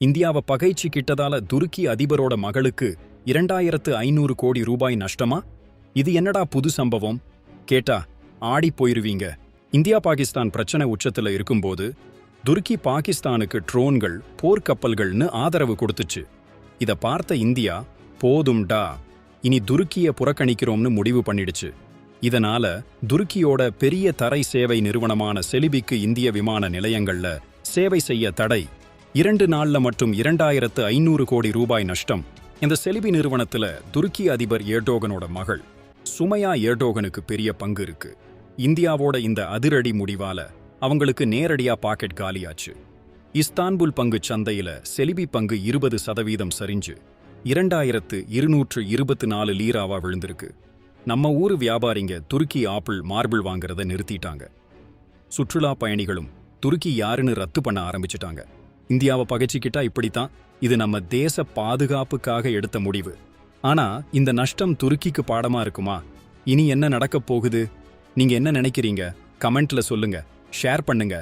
இந்தியாவை பகைச்சிக்கிட்டதால துருக்கி அதிபரோட மகளுக்கு 2500 கோடி ரூபாய் நஷ்டமா? இது என்னடா புது சம்பவம்? கேட்டா ஆடி போயிருவீங்க. இந்தியா பாகிஸ்தான் பிரச்சனை உச்சத்துல இருக்கும்போது துருக்கி பாகிஸ்தானுக்கு ட்ரோன்கள், போர்க்கப்பல்கள்னு ஆதரவு கொடுத்துச்சு. இத பார்த்த இந்தியா போதும்டா, இனி துருக்கிய புறக்கணிக்கிறோம்னு முடிவு பண்ணிடுச்சு. இதனால துருக்கியோட பெரிய தரை சேவை நிறுவனமான செலிபிக்கு இந்திய விமான நிலையங்கள்ல சேவை செய்ய தடை. 2 நாள்ல மட்டும் 2500 கோடி ரூபாய் நஷ்டம். இந்த செலிபி நிறுவனத்துல துருக்கி அதிபர் ஏர்டோகனோட மகள் சுமையா ஏர்டோகனுக்கு பெரிய பங்கு இருக்கு. இந்தியாவோட இந்த அதிரடி முடிவால அவங்களுக்கு நேரடியா பாக்கெட் காலியாச்சு. இஸ்தான்புல் பங்கு சந்தையில செலிபி பங்கு 20% சரிஞ்சு 2224 லீராவா விழுந்திருக்கு. நம்ம ஊரு வியாபாரிங்க துருக்கி ஆப்பிள், மார்பிள் வாங்குறத நிறுத்திட்டாங்க. சுற்றுலா பயணிகளும் துருக்கி யாருன்னு ரத்து பண்ண ஆரம்பிச்சிட்டாங்க. இந்தியாவை பகைச்சிக்கிட்டா இப்படித்தான். இது நம்ம தேச பாதுகாப்புக்காக எடுத்த முடிவு. ஆனா இந்த நஷ்டம் துருக்கிக்கு பாடமா இருக்குமா? இனி என்ன நடக்கப் போகுது? நீங்க என்ன நினைக்கிறீங்க? கமெண்ட்ல சொல்லுங்க, ஷேர் பண்ணுங்க.